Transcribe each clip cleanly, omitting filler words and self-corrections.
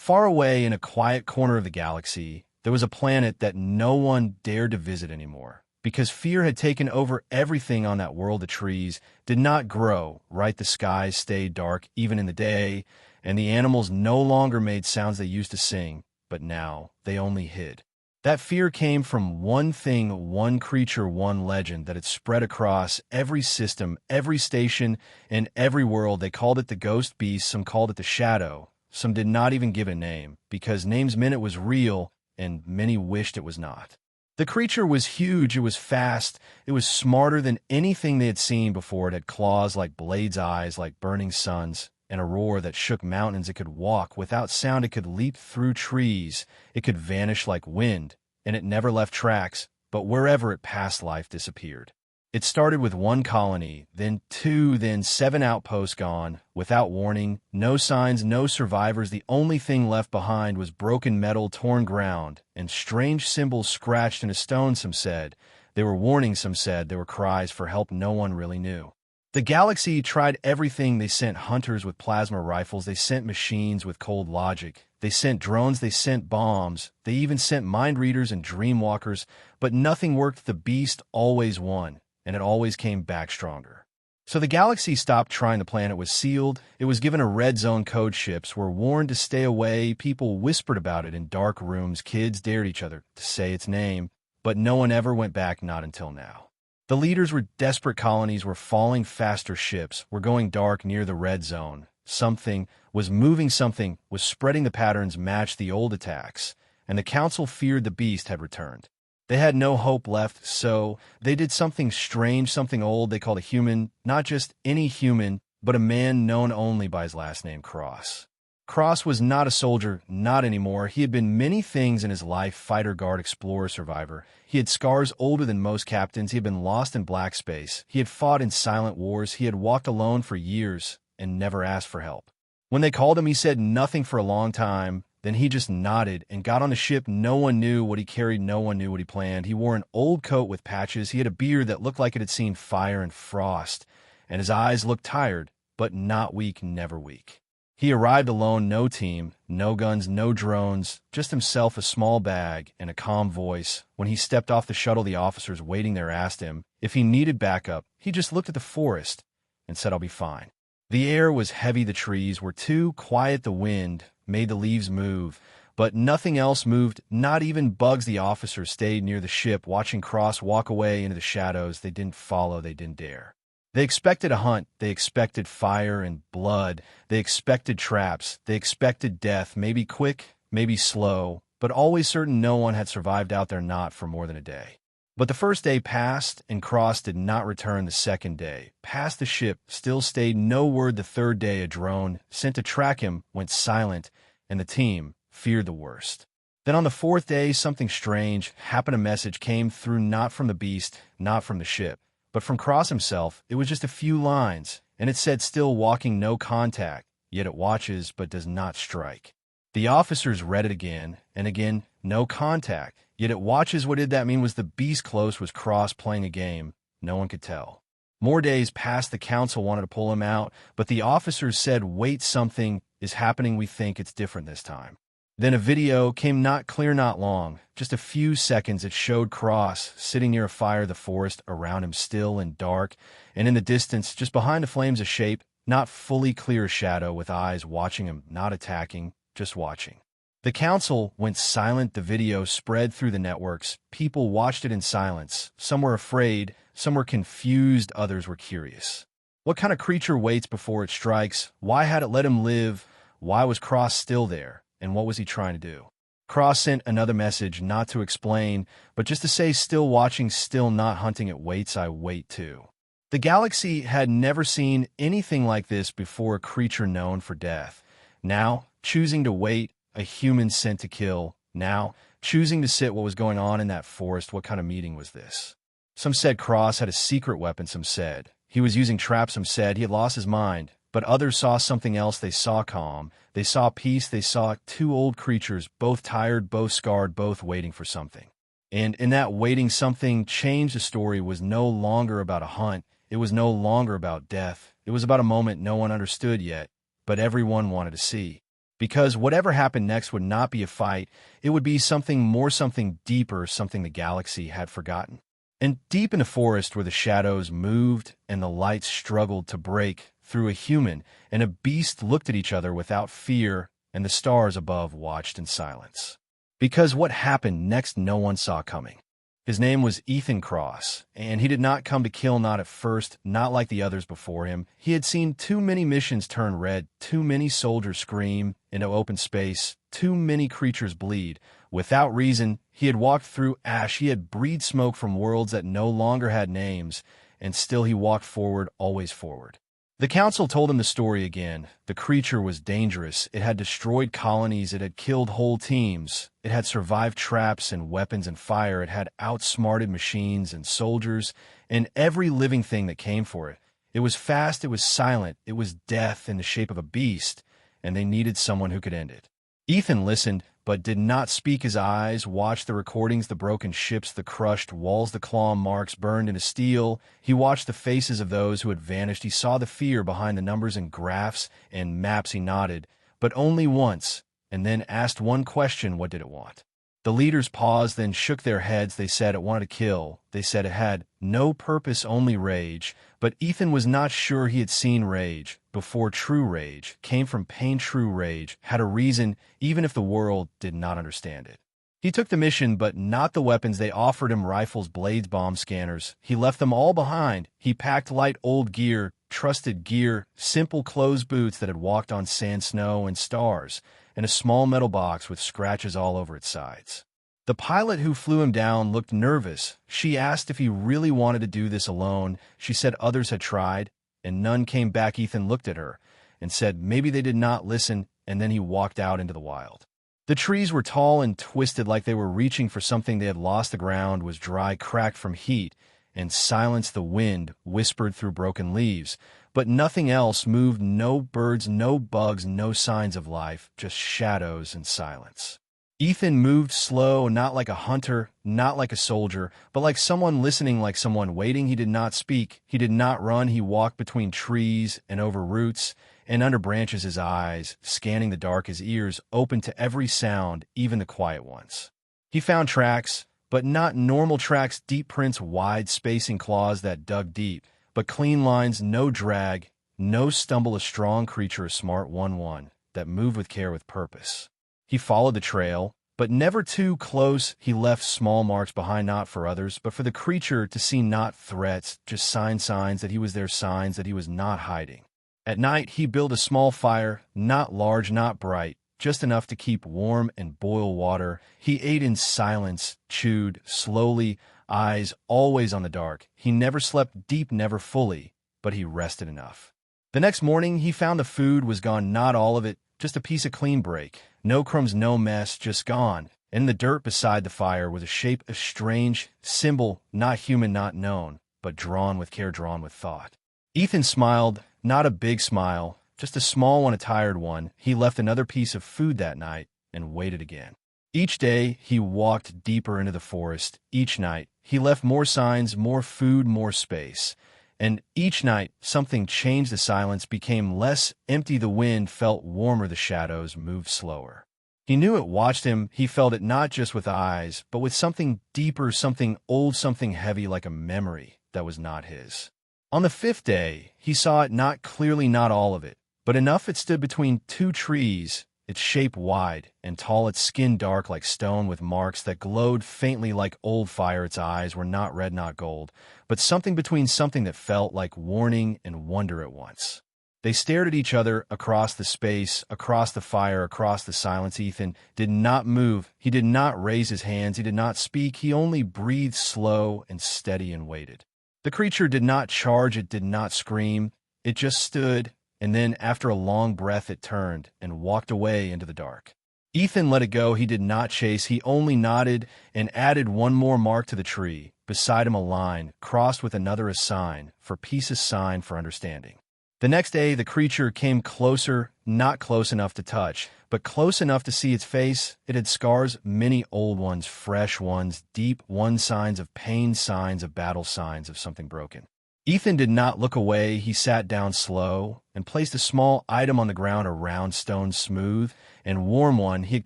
Far away in a quiet corner of the galaxy, there was a planet that no one dared to visit anymore, because fear had taken over everything on that world. The trees did not grow, right? The skies stayed dark even in the day, and the animals no longer made sounds they used to sing, but now they only hid. That fear came from one thing, one creature, one legend that had spread across every system, every station, and every world. They called it the ghost beast, some called it the shadow, some did not even give it a name, because names meant it was real, and many wished it was not. The creature was huge, it was fast, it was smarter than anything they had seen before. It had claws like blades, eyes like burning suns, and a roar that shook mountains. It could walk without sound, it could leap through trees, it could vanish like wind, and it never left tracks, but wherever it passed, life disappeared. It started with one colony, then two, then 7 outposts gone, without warning, no signs, no survivors. The only thing left behind was broken metal, torn ground, and strange symbols scratched into stone. Some said they were warnings, some said they were cries for help. No one really knew. The galaxy tried everything. They sent hunters with plasma rifles, they sent machines with cold logic, they sent drones, they sent bombs, they even sent mind readers and dreamwalkers, but nothing worked. The beast always won, and it always came back stronger. So the galaxy stopped trying. The planet was sealed. It was given a red zone code. Ships were warned to stay away. People whispered about it in dark rooms. Kids dared each other to say its name, but no one ever went back, not until now. The leaders were desperate. Colonies were falling faster. Ships were going dark near the red zone. Something was moving. Something was spreading. The patterns matched the old attacks, and the council feared the beast had returned. They had no hope left, so they did something strange, something old. They called a human, not just any human, but a man known only by his last name, Cross. Cross was not a soldier, not anymore. He had been many things in his life: fighter, guard, explorer, survivor. He had scars older than most captains. He had been lost in black space. He had fought in silent wars. He had walked alone for years and never asked for help. When they called him, he said nothing for a long time. Then he just nodded and got on the ship. No one knew what he carried. No one knew what he planned. He wore an old coat with patches. He had a beard that looked like it had seen fire and frost, and his eyes looked tired, but not weak, never weak. He arrived alone, no team, no guns, no drones, just himself, a small bag, and a calm voice. When he stepped off the shuttle, the officers waiting there asked him if he needed backup. He just looked at the forest and said, "I'll be fine." The air was heavy. The trees were too quiet. The wind made the leaves move, but nothing else moved, not even bugs. The officers stayed near the ship, watching Cross walk away into the shadows. They didn't follow, they didn't dare. They expected a hunt, they expected fire and blood, they expected traps, they expected death, maybe quick, maybe slow, but always certain. No one had survived out there, not for more than a day. But the first day passed, and Cross did not return. The second day passed, the ship still stayed, no word. The third day, a drone sent to track him went silent, and the team feared the worst. Then on the fourth day, something strange happened. A message came through, not from the beast, not from the ship, but from Cross himself. It was just a few lines, and it said, "Still walking, no contact, yet it watches but does not strike." The officers read it again and again. No contact, yet it watches. What did that mean? Was the beast close? Was Cross playing a game? No one could tell. More days passed. The council wanted to pull him out, but the officers said, "Wait, something is happening. We think it's different this time." Then a video came, not clear, not long, just a few seconds. It showed Cross sitting near a fire, the forest around him still and dark, and in the distance, just behind the flames, a shape, not fully clear, shadow with eyes watching him, not attacking, just watching. The council went silent. The video spread through the networks. People watched it in silence. Some were afraid, some were confused, others were curious. What kind of creature waits before it strikes? Why had it let him live? Why was Cross still there? And what was he trying to do? Cross sent another message, not to explain, but just to say, "Still watching, still not hunting. It waits, I wait too." The galaxy had never seen anything like this before. A creature known for death, now choosing to wait. A human sent to kill, now choosing to sit. What was going on in that forest? What kind of meeting was this? Some said Cross had a secret weapon. Some said he was using traps. Some said he had lost his mind. But others saw something else. They saw calm. They saw peace. They saw two old creatures, both tired, both scarred, both waiting for something. And in that waiting, something changed. The story was no longer about a hunt. It was no longer about death. It was about a moment no one understood yet, but everyone wanted to see. Because whatever happened next would not be a fight, it would be something more, something deeper, something the galaxy had forgotten. And deep in the forest where the shadows moved and the lights struggled to break through a human and a beast looked at each other without fear, and the stars above watched in silence. Because what happened next no one saw coming. His name was Ethan Cross, and he did not come to kill, not at first, not like the others before him. He had seen too many missions turn red, too many soldiers scream into open space, too many creatures bleed. Without reason, he had walked through ash, he had breathed smoke from worlds that no longer had names, and still he walked forward, always forward. The council told him the story again. The creature was dangerous. It had destroyed colonies. It had killed whole teams. It had survived traps and weapons and fire. It had outsmarted machines and soldiers and every living thing that came for it. It was fast. It was silent. It was death in the shape of a beast, and they needed someone who could end it. Ethan listened, but did not speak. His eyes watched the recordings, the broken ships, the crushed walls, the claw marks burned into steel. He watched the faces of those who had vanished. He saw the fear behind the numbers and graphs and maps. He nodded, but only once, and then asked one question: what did it want? The leaders paused, then shook their heads. They said it wanted to kill. They said it had no purpose, only rage. But Ethan was not sure he had seen rage before. True rage came from pain. True rage had a reason, even if the world did not understand it. He took the mission, but not the weapons. They offered him rifles, blades, bomb scanners. He left them all behind. He packed light old gear, trusted gear, simple clothes, boots that had walked on sand, snow, and stars, and a small metal box with scratches all over its sides. The pilot who flew him down looked nervous. She asked if he really wanted to do this alone. She said others had tried, and none came back. Ethan looked at her and said maybe they did not listen, and then he walked out into the wild. The trees were tall and twisted like they were reaching for something they had lost. The ground was dry, cracked from heat, and silence. The wind whispered through broken leaves, but nothing else moved. No birds, no bugs, no signs of life, just shadows and silence. Ethan moved slow, not like a hunter, not like a soldier, but like someone listening, like someone waiting. He did not speak. He did not run. He walked between trees and over roots and under branches, his eyes scanning the dark, his ears open to every sound, even the quiet ones. He found tracks, but not normal tracks, deep prints, wide spacing claws that dug deep, but clean lines, no drag, no stumble. A strong creature, a smart one that moved with care, with purpose. He followed the trail, but never too close. He left small marks behind, not for others, but for the creature to see. Not threats, just signs that he was there, signs that he was not hiding. At night, he built a small fire, not large, not bright, just enough to keep warm and boil water. He ate in silence, chewed slowly, eyes always on the dark. He never slept deep, never fully, but he rested enough. The next morning, he found the food was gone, not all of it, just a piece of clean break. No crumbs, no mess, just gone. In the dirt beside the fire was a shape, a strange symbol, not human, not known, but drawn with care, drawn with thought. Ethan smiled, not a big smile, just a small one, a tired one. He left another piece of food that night and waited again. Each day, he walked deeper into the forest. Each night, he left more signs, more food, more space. And each night, something changed. The silence became less empty. The wind felt warmer. The shadows moved slower. He knew it watched him. He felt it not just with eyes, but with something deeper, something old, something heavy, like a memory that was not his. On the fifth day, he saw it, not clearly, not all of it, but enough. It stood between two trees, its shape wide and tall, its skin dark like stone with marks that glowed faintly like old fire. Its eyes were not red, not gold, but something between, something that felt like warning and wonder at once. They stared at each other across the space, across the fire, across the silence. Ethan did not move. He did not raise his hands. He did not speak. He only breathed slow and steady and waited. The creature did not charge. It did not scream. It just stood. And then, after a long breath, it turned and walked away into the dark. Ethan let it go. He did not chase. He only nodded and added one more mark to the tree. Beside him, a line, crossed with another, a sign for peace, a sign for understanding. The next day, the creature came closer, not close enough to touch, but close enough to see its face. It had scars, many old ones, fresh ones, deep ones, signs of pain, signs of battle, signs of something broken. Ethan did not look away. He sat down slow and placed a small item on the ground, a round stone, smooth and warm one he had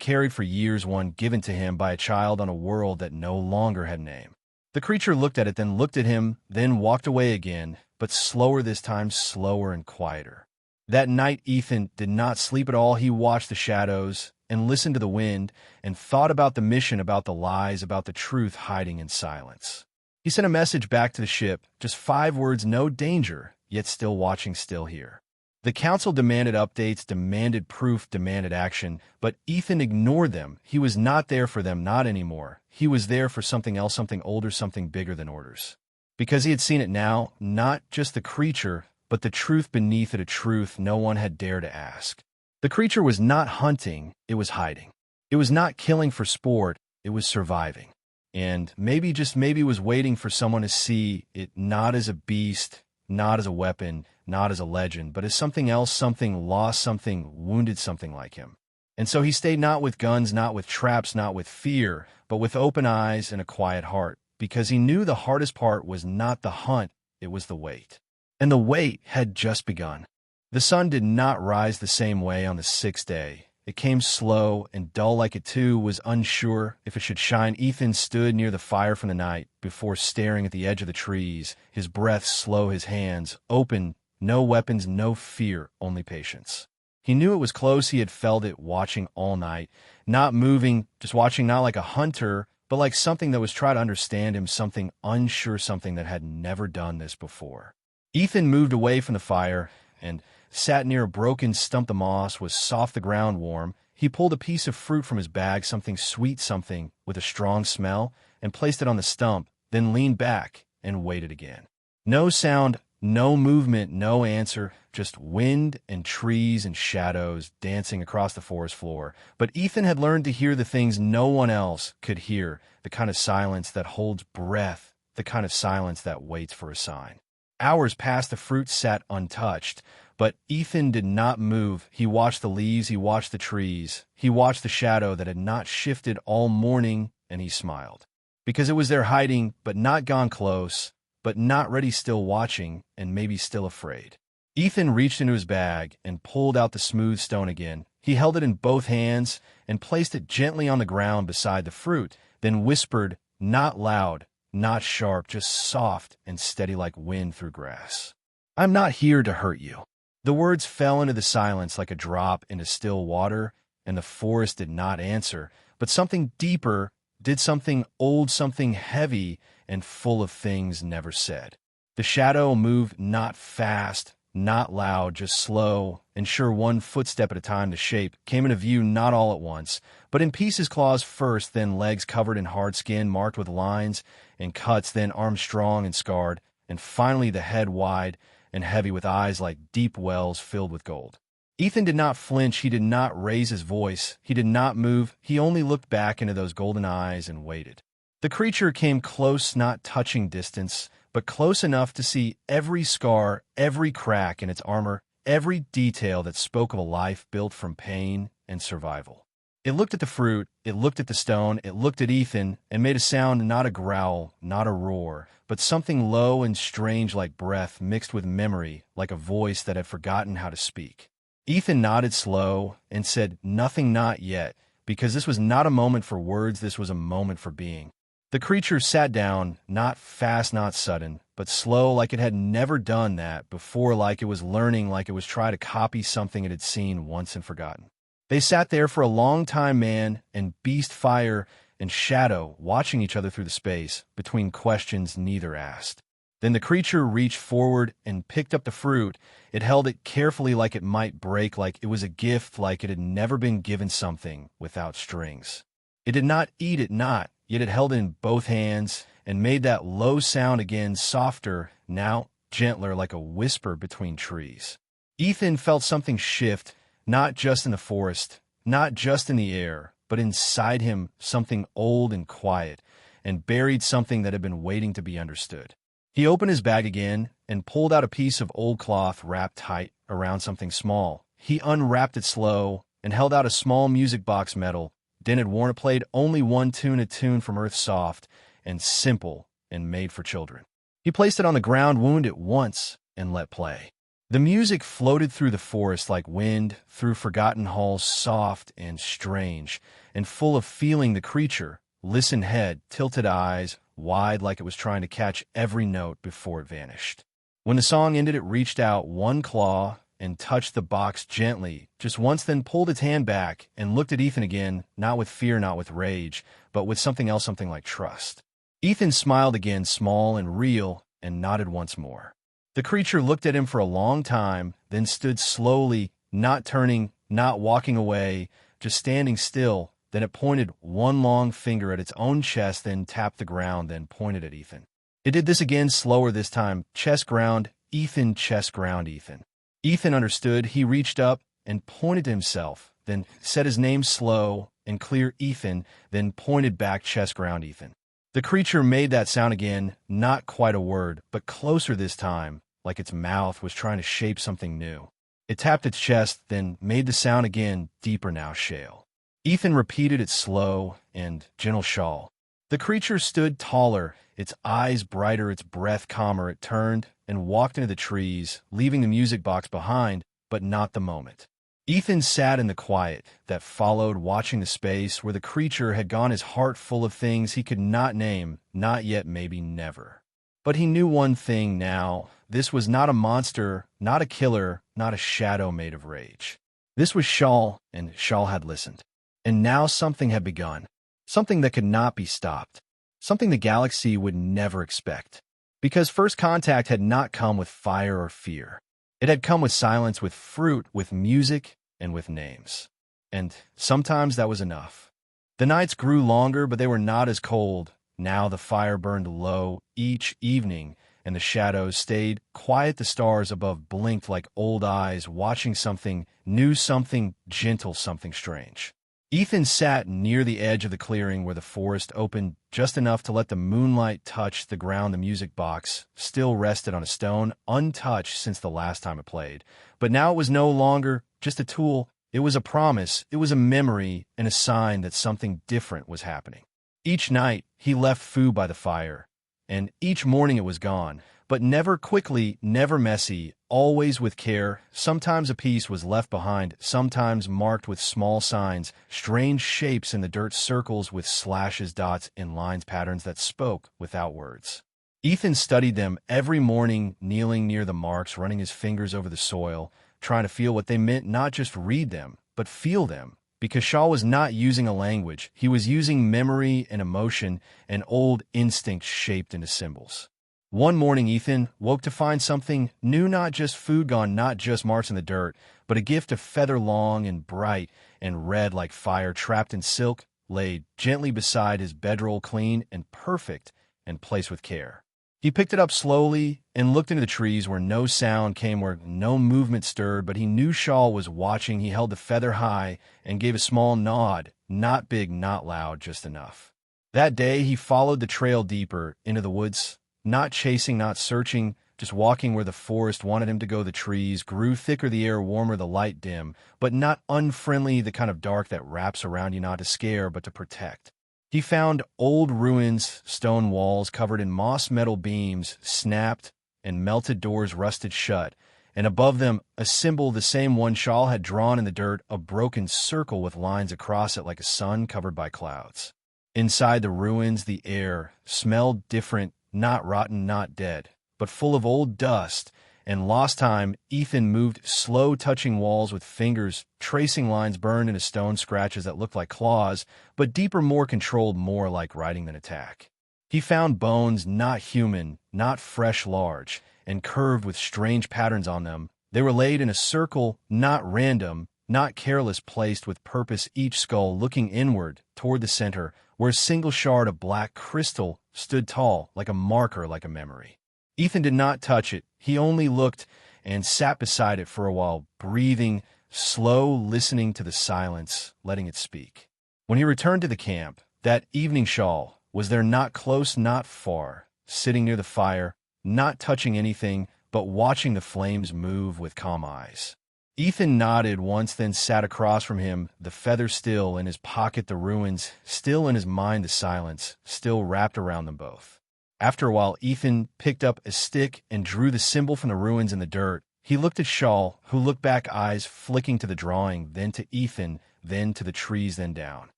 carried for years, one given to him by a child on a world that no longer had a name. The creature looked at it, then looked at him, then walked away again, but slower this time, slower and quieter. That night, Ethan did not sleep at all. He watched the shadows and listened to the wind and thought about the mission, about the lies, about the truth hiding in silence. He sent a message back to the ship, just 5 words: no danger, yet still watching, still here. The council demanded updates, demanded proof, demanded action, but Ethan ignored them. He was not there for them, not anymore. He was there for something else, something older, something bigger than orders. Because he had seen it now, not just the creature, but the truth beneath it, a truth no one had dared to ask. The creature was not hunting, it was hiding. It was not killing for sport, it was surviving. And maybe, just maybe, was waiting for someone to see it not as a beast, not as a weapon, not as a legend, but as something else, something lost, something wounded, something like him. And so he stayed, not with guns, not with traps, not with fear, but with open eyes and a quiet heart, because he knew the hardest part was not the hunt, it was the wait. And the wait had just begun. The sun did not rise the same way on the 6th day. It came slow and dull, like it too was unsure if it should shine. Ethan stood near the fire from the night before, staring at the edge of the trees, his breath slow, his hands open, no weapons, no fear, only patience. He knew it was close. He had felt it, watching all night, not moving, just watching, not like a hunter, but like something that was trying to understand him, something unsure, something that had never done this before. Ethan moved away from the fire and sat near a broken stump. The moss was soft, the ground warm. He pulled a piece of fruit from his bag, something sweet, something with a strong smell, and placed it on the stump, then leaned back and waited again. No sound, no movement, no answer, just wind and trees and shadows dancing across the forest floor. But Ethan had learned to hear the things no one else could hear, the kind of silence that holds breath, the kind of silence that waits for a sign. Hours passed, the fruit sat untouched, but Ethan did not move. He watched the leaves, he watched the trees, he watched the shadow that had not shifted all morning, and he smiled. Because it was there, hiding, but not gone close, but not ready, still watching, and maybe still afraid. Ethan reached into his bag and pulled out the smooth stone again. He held it in both hands and placed it gently on the ground beside the fruit, then whispered, not loud, not sharp, just soft and steady like wind through grass. I'm not here to hurt you. The words fell into the silence like a drop into still water, and the forest did not answer, but something deeper did, something old, something heavy and full of things never said. The shadow moved, not fast, not loud, just slow and sure, one footstep at a time. The shape came into view, not all at once, but in pieces: claws first, then legs covered in hard skin marked with lines and cuts, then arms strong and scarred, and finally the head wide and heavy with eyes like deep wells filled with gold. Ethan did not flinch. He did not raise his voice. He did not move. He only looked back into those golden eyes and waited. The creature came close, not touching distance, but close enough to see every scar, every crack in its armor, every detail that spoke of a life built from pain and survival. It looked at the fruit, it looked at the stone, it looked at Ethan, and made a sound, not a growl, not a roar, but something low and strange like breath mixed with memory, like a voice that had forgotten how to speak. Ethan nodded slow and said, nothing, not yet, because this was not a moment for words, this was a moment for being. The creature sat down, not fast, not sudden, but slow, like it had never done that before, like it was learning, like it was trying to copy something it had seen once and forgotten. They sat there for a long time, man and beast, fire and shadow, watching each other through the space between questions neither asked. Then the creature reached forward and picked up the fruit. It held it carefully, like it might break, like it was a gift, like it had never been given, something without strings. It did not eat it, not, yet it held it in both hands and made that low sound again, softer, now gentler, like a whisper between trees. Ethan felt something shift, not just in the forest, not just in the air, but inside him, something old and quiet, and buried, something that had been waiting to be understood. He opened his bag again and pulled out a piece of old cloth wrapped tight around something small. He unwrapped it slow and held out a small music box, metal. Den had worn. It played only one tune, a tune from Earth, soft and simple and made for children. He placed it on the ground, wound it once, and let play. The music floated through the forest like wind, through forgotten halls, soft and strange, and full of feeling. The creature listened, head, tilted eyes, wide like it was trying to catch every note before it vanished. When the song ended, it reached out one claw and touched the box gently, just once, then pulled its hand back and looked at Ethan again, not with fear, not with rage, but with something else, something like trust. Ethan smiled again, small and real, and nodded once more. The creature looked at him for a long time, then stood slowly, not turning, not walking away, just standing still. Then it pointed one long finger at its own chest, then tapped the ground, then pointed at Ethan. It did this again, slower this time. Chest ground, Ethan, chest ground, Ethan. Ethan understood. He reached up and pointed to himself, then said his name slow and clear, Ethan, then pointed back, chest ground, Ethan. The creature made that sound again, not quite a word, but closer this time, like its mouth was trying to shape something new. It tapped its chest, then made the sound again, deeper now, shale. Ethan repeated it, slow and gentle, shawl. The creature stood taller, its eyes brighter, its breath calmer. It turned and walked into the trees, leaving the music box behind, but not the moment. Ethan sat in the quiet that followed, watching the space where the creature had gone, his heart full of things he could not name, not yet, maybe never. But he knew one thing now. This was not a monster, not a killer, not a shadow made of rage. This was Shawl, and Shawl had listened. And now something had begun. Something that could not be stopped. Something the galaxy would never expect. Because first contact had not come with fire or fear. It had come with silence, with fruit, with music, and with names. And sometimes that was enough. The nights grew longer, but they were not as cold. Now the fire burned low each evening, and the shadows stayed quiet. The stars above blinked like old eyes, watching something new, something gentle, something strange. Ethan sat near the edge of the clearing where the forest opened just enough to let the moonlight touch the ground. The music box still rested on a stone, untouched since the last time it played. But now it was no longer just a tool. It was a promise. It was a memory and a sign that something different was happening. Each night, he left food by the fire, and each morning it was gone, but never quickly, never messy, always with care. Sometimes a piece was left behind, sometimes marked with small signs, strange shapes in the dirt, circles with slashes, dots, and lines, patterns that spoke without words. Ethan studied them every morning, kneeling near the marks, running his fingers over the soil, trying to feel what they meant, not just read them, but feel them. Because Shaw was not using a language, he was using memory and emotion, and old instinct shaped into symbols. One morning, Ethan woke to find something new, not just food gone, not just marks in the dirt, but a gift of feather, long and bright and red like fire, trapped in silk, laid gently beside his bedroll, clean and perfect and placed with care. He picked it up slowly and looked into the trees where no sound came, where no movement stirred, but he knew Shaw was watching. He held the feather high and gave a small nod, not big, not loud, just enough. That day, he followed the trail deeper into the woods, not chasing, not searching, just walking where the forest wanted him to go. The trees grew thicker, the air warmer, the light dim, but not unfriendly, the kind of dark that wraps around you, not to scare, but to protect. He found old ruins, stone walls covered in moss, metal beams, snapped and melted doors rusted shut, and above them a symbol, the same one Shaw had drawn in the dirt, a broken circle with lines across it like a sun covered by clouds. Inside the ruins, the air smelled different, not rotten, not dead, but full of old dust and lost time. Ethan moved slow, touching walls with fingers, tracing lines burned into stone, scratches that looked like claws, but deeper, more controlled, more like writing than attack. He found bones, not human, not fresh, large, and curved with strange patterns on them. They were laid in a circle, not random, not careless, placed with purpose, each skull looking inward toward the center, where a single shard of black crystal stood tall, like a marker, like a memory. Ethan did not touch it. He only looked and sat beside it for a while, breathing, slow, listening to the silence, letting it speak. When he returned to the camp, that evening, Shaw was there, not close, not far, sitting near the fire, not touching anything, but watching the flames move with calm eyes. Ethan nodded once, then sat across from him, the feather still in his pocket, the ruins still in his mind, the silence still wrapped around them both. After a while, Ethan picked up a stick and drew the symbol from the ruins in the dirt. He looked at Shaw, who looked back, eyes flicking to the drawing, then to Ethan, then to the trees, then down.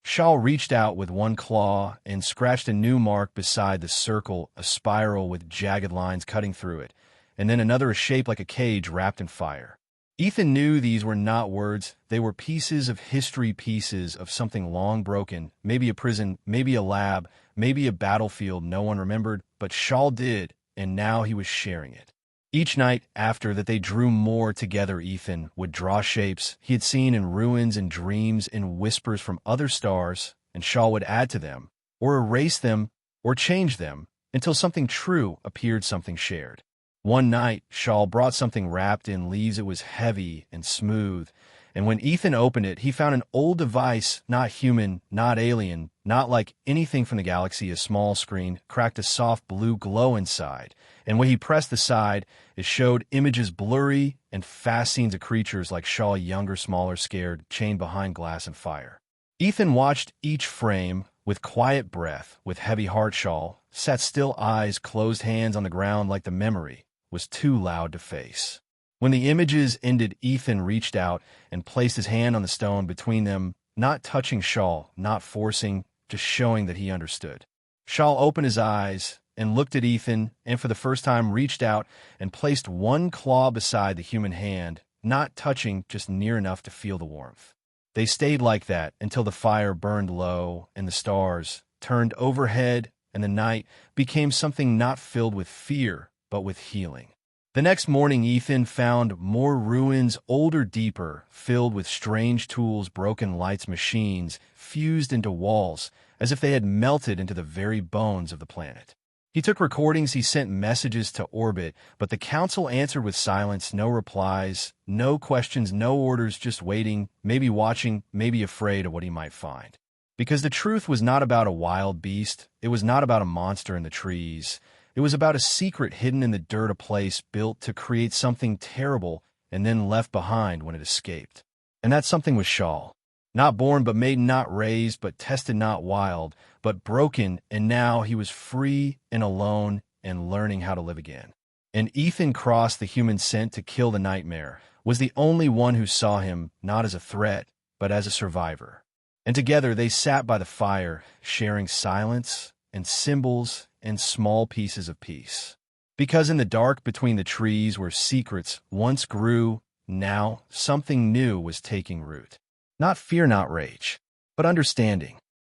Shaw reached out with one claw and scratched a new mark beside the circle, a spiral with jagged lines cutting through it, and then another shaped like a cage wrapped in fire. Ethan knew these were not words. They were pieces of history, pieces of something long broken, maybe a prison, maybe a lab, maybe a battlefield no one remembered, but Shaw did, and now he was sharing it. Each night after that they drew more together, Ethan would draw shapes he had seen in ruins and dreams and whispers from other stars, and Shaw would add to them, or erase them, or change them, until something true appeared, something shared. One night, Shaw brought something wrapped in leaves. It was heavy and smooth, and when Ethan opened it, he found an old device, not human, not alien, not like anything from the galaxy. A small screen cracked a soft blue glow inside, and when he pressed the side, it showed images, blurry and fast scenes of creatures like Shaw, younger, smaller, scared, chained behind glass and fire. Ethan watched each frame with quiet breath, with heavy heart. Shaw sat still, eyes closed, hands on the ground, like the memory was too loud to face. When the images ended, Ethan reached out and placed his hand on the stone between them, not touching Shaw, not forcing, just showing that he understood. Shaw opened his eyes and looked at Ethan, and for the first time reached out and placed one claw beside the human hand, not touching, just near enough to feel the warmth. They stayed like that until the fire burned low and the stars turned overhead and the night became something not filled with fear, but with healing. The next morning, Ethan found more ruins, older, deeper, filled with strange tools, broken lights, machines, fused into walls, as if they had melted into the very bones of the planet. He took recordings, he sent messages to orbit, but the council answered with silence, no replies, no questions, no orders, just waiting, maybe watching, maybe afraid of what he might find. Because the truth was not about a wild beast, it was not about a monster in the trees. It was about a secret hidden in the dirt, a place built to create something terrible and then left behind when it escaped. And that something was Shaw. Not born but made, not raised but tested, not wild, but broken, and now he was free and alone and learning how to live again. And Ethan crossed the human scent to kill the nightmare, was the only one who saw him not as a threat, but as a survivor. And together they sat by the fire, sharing silence and symbols and small pieces of peace. Because in the dark between the trees where secrets once grew, now something new was taking root. Not fear, not rage, but understanding.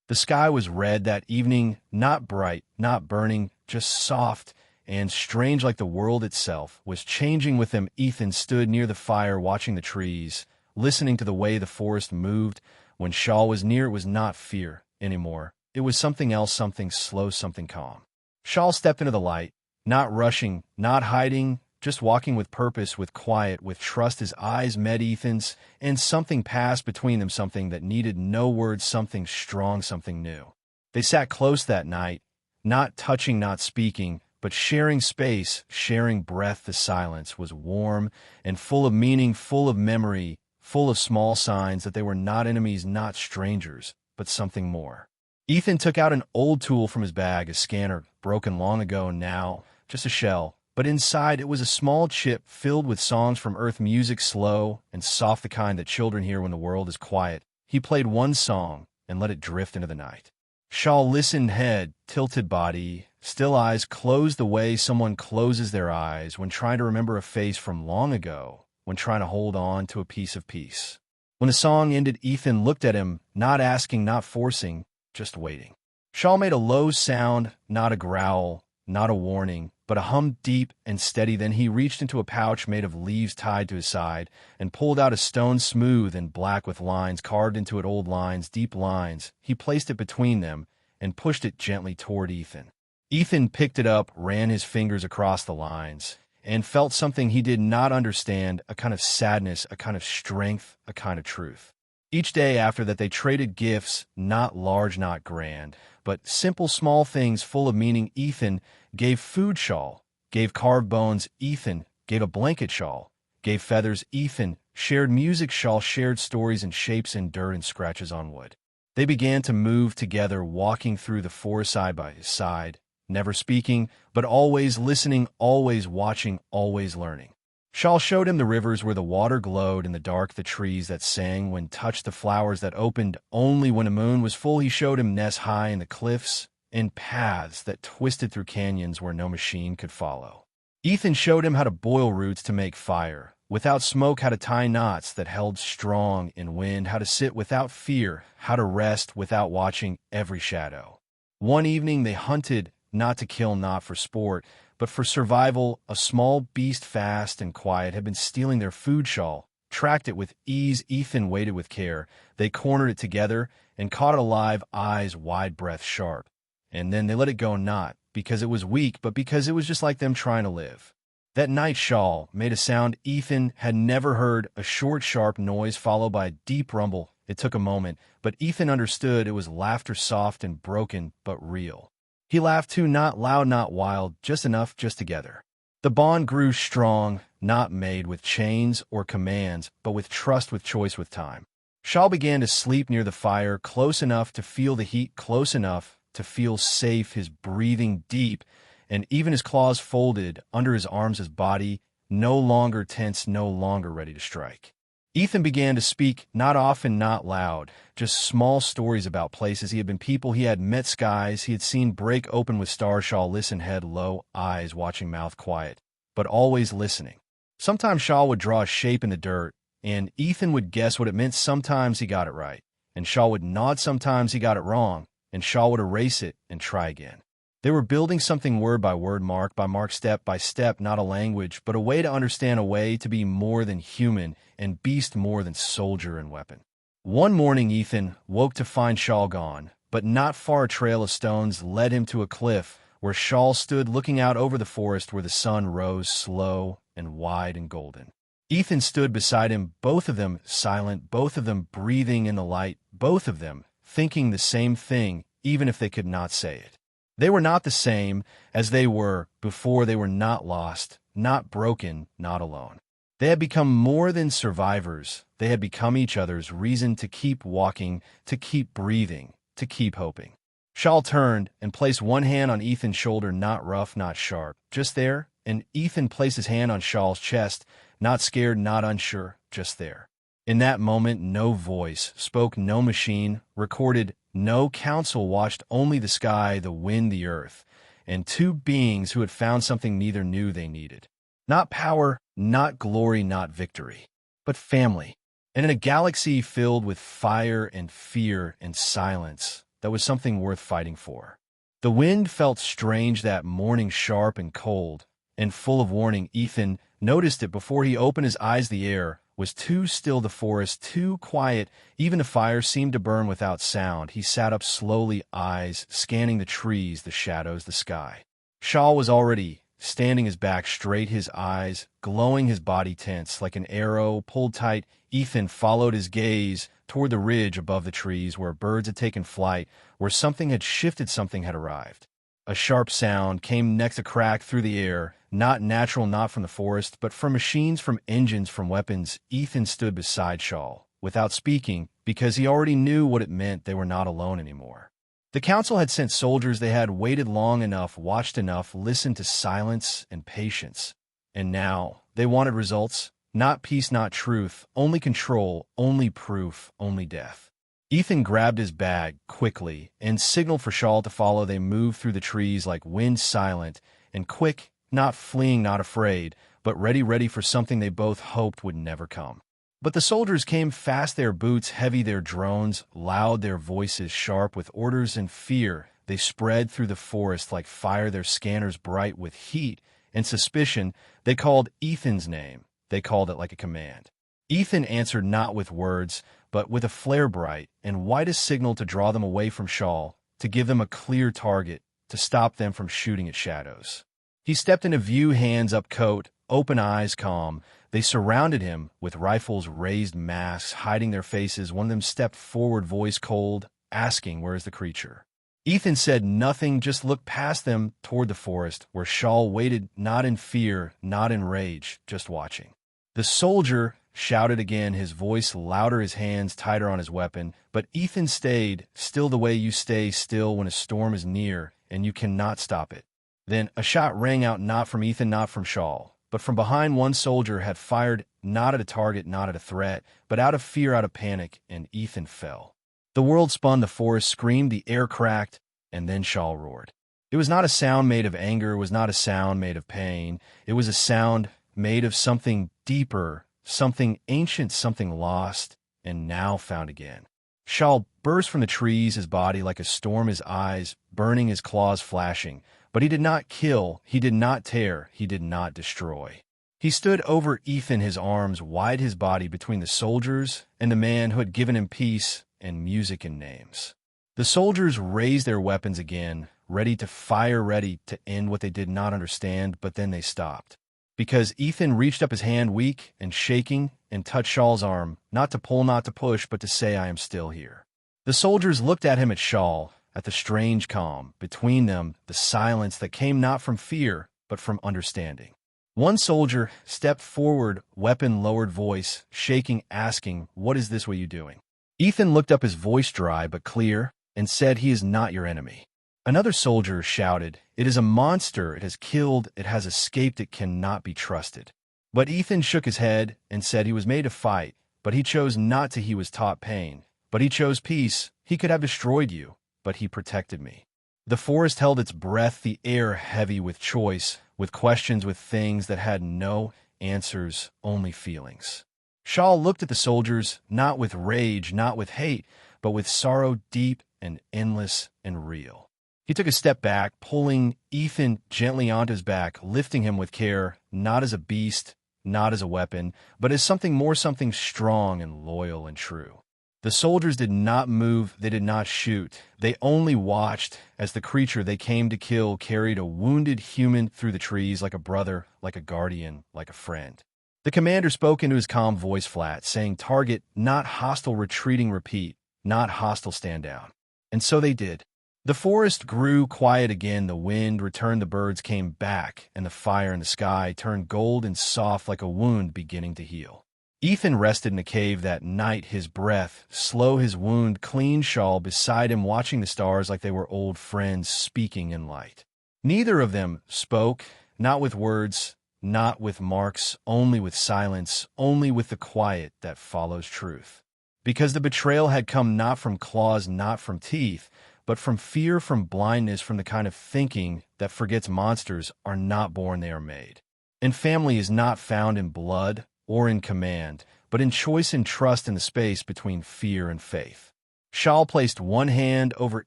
The sky was red that evening, not bright, not burning, just soft and strange, like the world itself was changing with them. Ethan stood near the fire watching the trees, listening to the way the forest moved. When Shaw was near, it was not fear anymore. It was something else, something slow, something calm. Shaw stepped into the light, not rushing, not hiding, just walking with purpose, with quiet, with trust. His eyes met Ethan's, and something passed between them, something that needed no words, something strong, something new. They sat close that night, not touching, not speaking, but sharing space, sharing breath. The silence was warm and full of meaning, full of memory, full of small signs that they were not enemies, not strangers, but something more. Ethan took out an old tool from his bag, a scanner, broken long ago, now just a shell. But inside it was a small chip filled with songs from Earth, music slow and soft, the kind that children hear when the world is quiet. He played one song and let it drift into the night. Shaw listened, head tilted, body still, eyes closed the way someone closes their eyes when trying to remember a face from long ago, when trying to hold on to a piece of peace. When the song ended, Ethan looked at him, not asking, not forcing, just waiting. Shaw made a low sound, not a growl, not a warning, but a hum, deep and steady. Then he reached into a pouch made of leaves tied to his side and pulled out a stone, smooth and black with lines carved into it, old lines, deep lines. He placed it between them and pushed it gently toward Ethan. Ethan picked it up, ran his fingers across the lines, and felt something he did not understand, a kind of sadness, a kind of strength, a kind of truth. Each day after that they traded gifts, not large, not grand, but simple, small things full of meaning. Ethan gave food, Shaw gave carved bones. Ethan gave a blanket, Shaw gave feathers. Ethan shared music, Shaw shared stories and shapes in dirt and scratches on wood. They began to move together, walking through the forest side by side, never speaking, but always listening, always watching, always learning. Shaw showed him the rivers where the water glowed in the dark, the trees that sang when touched, the flowers that opened only when a moon was full. He showed him nests high in the cliffs, in paths that twisted through canyons where no machine could follow. Ethan showed him how to boil roots to make fire, without smoke, how to tie knots that held strong in wind, how to sit without fear, how to rest without watching every shadow. One evening they hunted, not to kill, not for sport, but for survival. A small beast, fast and quiet, had been stealing their food. Shaw tracked it with ease. Ethan waited with care. They cornered it together and caught it alive, eyes wide, breath sharp. And then they let it go, not because it was weak, but because it was just like them, trying to live. That night, Shaw made a sound Ethan had never heard, a short, sharp noise followed by a deep rumble. It took a moment, but Ethan understood. It was laughter, soft and broken, but real. He laughed too, not loud, not wild, just enough, just together. The bond grew strong, not made with chains or commands, but with trust, with choice, with time. Shaw began to sleep near the fire, close enough to feel the heat, close enough to feel safe, his breathing deep, and even his claws folded under his arms, his body no longer tense, no longer ready to strike. Ethan began to speak, not often, not loud, just small stories about places he had been, people he had met, skies he had seen break open with stars. Shaw listened, head low, eyes watching, mouth quiet, but always listening. Sometimes Shaw would draw a shape in the dirt, and Ethan would guess what it meant. Sometimes he got it right, and Shaw would nod. Sometimes he got it wrong, and Shaw would erase it and try again. They were building something word by word, mark by mark, step by step, not a language, but a way to understand, a way to be more than human and beast, more than soldier and weapon. One morning, Ethan woke to find Shaw gone, but not far. A trail of stones led him to a cliff where Shaw stood, looking out over the forest where the sun rose slow and wide and golden. Ethan stood beside him, both of them silent, both of them breathing in the light, both of them thinking the same thing, even if they could not say it. They were not the same as they were before. They were not lost, not broken, not alone. They had become more than survivors. They had become each other's reason to keep walking, to keep breathing, to keep hoping. Shaw turned and placed one hand on Ethan's shoulder, not rough, not sharp, just there, and Ethan placed his hand on Shaw's chest, not scared, not unsure, just there. In that moment, no voice spoke, no machine recorded, no counsel watched, only the sky, the wind, the earth, and two beings who had found something neither knew they needed. Not power, not glory, not victory, but family. And in a galaxy filled with fire and fear and silence, that was something worth fighting for. The wind felt strange that morning, sharp and cold and full of warning. Ethan noticed it before he opened his eyes. The air was too still, the forest too quiet. Even the fire seemed to burn without sound. He sat up slowly, eyes scanning the trees, the shadows, the sky. Shaw was already standing, his back straight, his eyes glowing, his body tense, like an arrow pulled tight. Ethan followed his gaze toward the ridge above the trees where birds had taken flight, where something had shifted, something had arrived. A sharp sound came next, a crack through the air, not natural, not from the forest, but from machines, from engines, from weapons. Ethan stood beside Shaw, without speaking, because he already knew what it meant. They were not alone anymore. The council had sent soldiers. They had waited long enough, watched enough, listened to silence and patience. And now they wanted results, not peace, not truth, only control, only proof, only death. Ethan grabbed his bag quickly and signaled for Shaw to follow. They moved through the trees like wind, silent and quick, not fleeing, not afraid, but ready for something they both hoped would never come. But the soldiers came fast, their boots heavy, their drones loud, their voices sharp with orders and fear. They spread through the forest like fire, their scanners bright with heat and suspicion. They called Ethan's name. They called it like a command. Ethan answered not with words, but with a flare bright and whitest signal to draw them away from Shaw, to give them a clear target, to stop them from shooting at shadows. He stepped into view, hands up, coat, open eyes, calm. They surrounded him with rifles, raised masks, hiding their faces. One of them stepped forward, voice cold, asking, "Where is the creature?" Ethan said nothing, just looked past them toward the forest, where Shaw waited, not in fear, not in rage, just watching. The soldier shouted again, his voice louder, his hands tighter on his weapon, but Ethan stayed still, the way you stay still when a storm is near and you cannot stop it. Then a shot rang out, not from Ethan, not from Shawl, but from behind. One soldier had fired, not at a target, not at a threat, but out of fear, out of panic, and Ethan fell. The world spun, the forest screamed, the air cracked, and then Shawl roared. It was not a sound made of anger, it was not a sound made of pain. It was a sound made of something deeper, something ancient, something lost, and now found again. Shawl burst from the trees, his body like a storm, his eyes burning, his claws flashing. But he did not kill, he did not tear, he did not destroy. He stood over Ethan, his arms wide, his body between the soldiers and the man who had given him peace and music and names. The soldiers raised their weapons again, ready to fire, ready to end what they did not understand, but then they stopped. Because Ethan reached up his hand, weak and shaking, and touched Shawl's arm, not to pull, not to push, but to say, "I am still here." The soldiers looked at him, at Shawl, at the strange calm, between them the silence that came not from fear, but from understanding. One soldier stepped forward, weapon lowered, voice shaking, asking, "What is this? What are you doing?" Ethan looked up, his voice dry but clear, and said, "He is not your enemy." Another soldier shouted, "It is a monster, it has killed, it has escaped, it cannot be trusted." But Ethan shook his head and said he was made to fight, but he chose not to. He was taught pain, but he chose peace. He could have destroyed you, but he protected me. The forest held its breath, the air heavy with choice, with questions, with things that had no answers, only feelings. Shawl looked at the soldiers, not with rage, not with hate, but with sorrow deep and endless and real. He took a step back, pulling Ethan gently onto his back, lifting him with care, not as a beast, not as a weapon, but as something more, something strong and loyal and true. The soldiers did not move, they did not shoot. They only watched as the creature they came to kill carried a wounded human through the trees, like a brother, like a guardian, like a friend. The commander spoke into his calm voice, flat, saying, "Target, not hostile, retreating, repeat, not hostile, stand down." And so they did. The forest grew quiet again, the wind returned, the birds came back, and the fire in the sky turned gold and soft like a wound beginning to heal. Ethan rested in a cave that night, his breath slow, his wound clean, Shawl beside him, watching the stars like they were old friends speaking in light. Neither of them spoke, not with words, not with marks, only with silence, only with the quiet that follows truth. Because the betrayal had come not from claws, not from teeth, but from fear, from blindness, from the kind of thinking that forgets monsters are not born, they are made. And family is not found in blood or in command, but in choice and trust, in the space between fear and faith. Shawl placed one hand over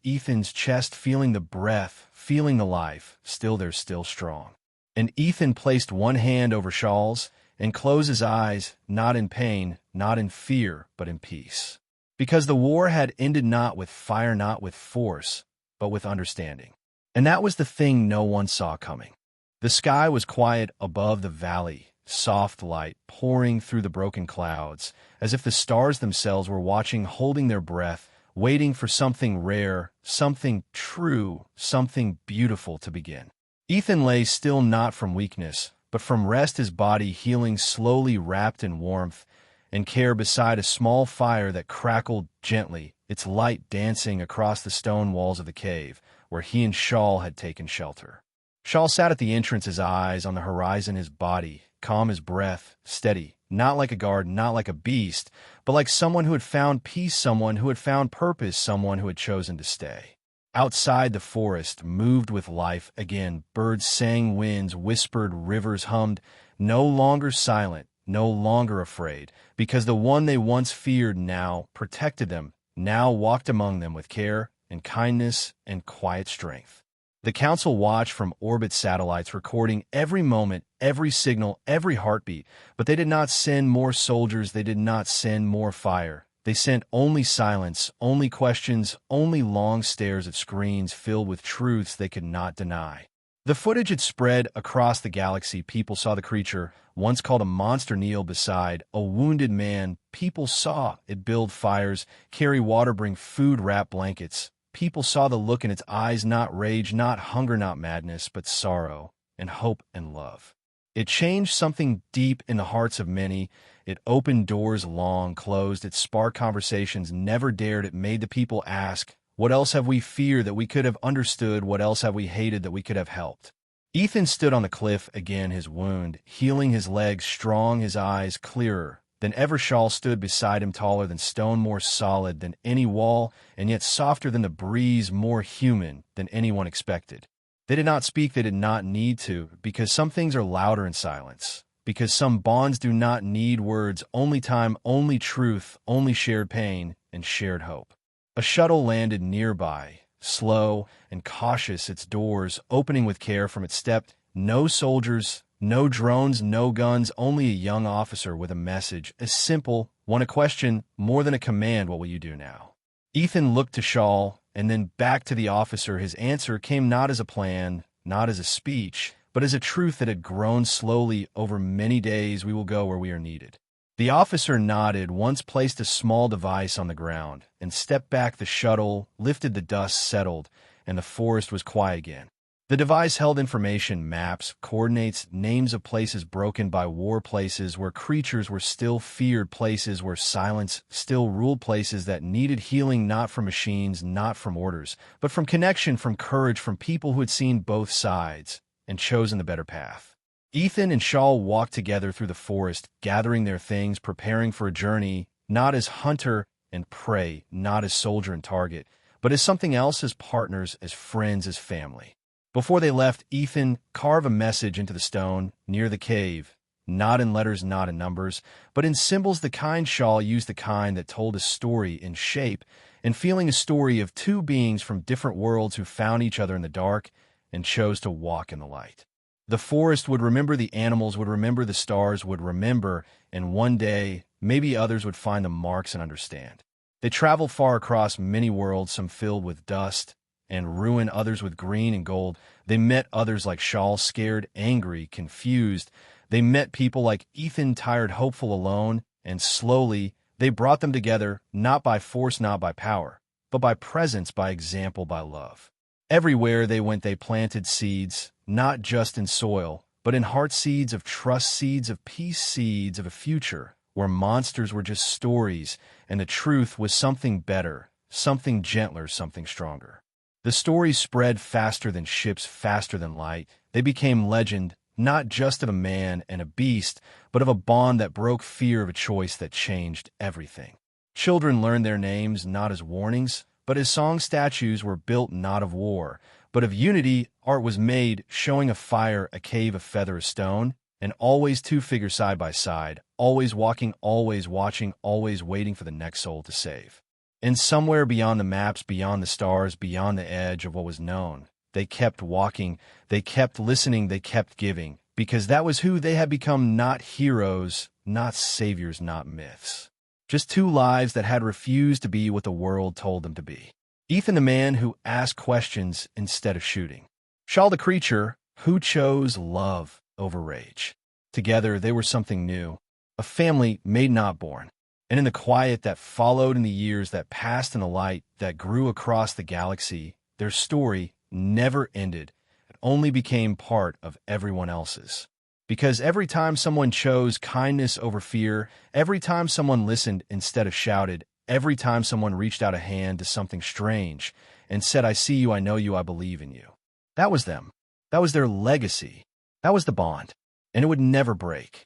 Ethan's chest, feeling the breath, feeling the life, still they're still strong. And Ethan placed one hand over Shawl's and closed his eyes, not in pain, not in fear, but in peace. Because the war had ended not with fire, not with force, but with understanding. And that was the thing no one saw coming. The sky was quiet above the valley, soft light pouring through the broken clouds, as if the stars themselves were watching, holding their breath, waiting for something rare, something true, something beautiful to begin. Ethan lay still, not from weakness, but from rest, his body healing slowly, wrapped in warmth and care, beside a small fire that crackled gently, its light dancing across the stone walls of the cave where he and Shawl had taken shelter. Shawl sat at the entrance, his eyes on the horizon, his body calm, his breath steady, not like a guard, not like a beast, but like someone who had found peace, someone who had found purpose, someone who had chosen to stay. Outside, the forest moved with life again. Birds sang, winds whispered, rivers hummed, no longer silent, no longer afraid, because the one they once feared now protected them, now walked among them with care and kindness and quiet strength. The council watched from orbit satellites, recording every moment, every signal, every heartbeat, but they did not send more soldiers, they did not send more fire. They sent only silence, only questions, only long stares at screens filled with truths they could not deny. The footage had spread across the galaxy. People saw the creature, once called a monster, kneel beside a wounded man. People saw it build fires, carry water, bring food, wrap blankets. People saw the look in its eyes, not rage, not hunger, not madness, but sorrow and hope and love. It changed something deep in the hearts of many. It opened doors long closed. It sparked conversations never dared. It made the people ask, What else have we feared that we could have understood? What else have we hated that we could have helped? Ethan stood on the cliff again, his wound healing, his legs strong, his eyes clearer than ever. Shawl stood beside him, taller than stone, more solid than any wall, and yet softer than the breeze, more human than anyone expected. They did not speak, they did not need to, because some things are louder in silence, because some bonds do not need words, only time, only truth, only shared pain and shared hope. A shuttle landed nearby, slow and cautious, its doors opening with care. From its stepped no soldiers, no drones, no guns, only a young officer with a message, a simple one, a question more than a command. What will you do now? Ethan looked to Shawl and then back to the officer. His answer came not as a plan, not as a speech, but as a truth that had grown slowly over many days. We will go where we are needed. The officer nodded, once placed a small device on the ground, and stepped back. The shuttle lifted, the dust settled, and the forest was quiet again. The device held information, maps, coordinates, names of places broken by war, places where creatures were still feared, places where silence still ruled, places that needed healing, not from machines, not from orders, but from connection, from courage, from people who had seen both sides and chosen the better path. Ethan and Shawl walked together through the forest, gathering their things, preparing for a journey, not as hunter and prey, not as soldier and target, but as something else, as partners, as friends, as family. Before they left, Ethan carved a message into the stone near the cave, not in letters, not in numbers, but in symbols, the kind. Shawl used the kind that told a story in shape and feeling, a story of two beings from different worlds who found each other in the dark and chose to walk in the light. The forest would remember, the animals would remember, the stars would remember, and one day, maybe others would find the marks and understand. They traveled far across many worlds, some filled with dust and ruin, others with green and gold. They met others like Shawl, scared, angry, confused. They met people like Ethan, tired, hopeful, alone, and slowly they brought them together, not by force, not by power, but by presence, by example, by love. Everywhere they went, they planted seeds, not just in soil, but in heart, seeds of trust, seeds of peace, seeds of a future where monsters were just stories and the truth was something better, something gentler, something stronger. The stories spread faster than ships, faster than light. They became legend, not just of a man and a beast, but of a bond that broke fear, of a choice that changed everything. Children learned their names not as warnings, but as song. Statues were built not of war, but of unity. Art was made, showing a fire, a cave, a feather, a stone, and always two figures side by side, always walking, always watching, always waiting for the next soul to save. And somewhere beyond the maps, beyond the stars, beyond the edge of what was known, they kept walking, they kept listening, they kept giving, because that was who they had become, not heroes, not saviors, not myths. Just two lives that had refused to be what the world told them to be. Ethan, the man who asked questions instead of shooting. Shawl, the creature who chose love over rage. Together, they were something new, a family made, not born. And in the quiet that followed, in the years that passed, in the light that grew across the galaxy, their story never ended. It only became part of everyone else's. Because every time someone chose kindness over fear, every time someone listened instead of shouted, every time someone reached out a hand to something strange and said, I see you, I know you, I believe in you. That was them. That was their legacy. That was the bond. And it would never break.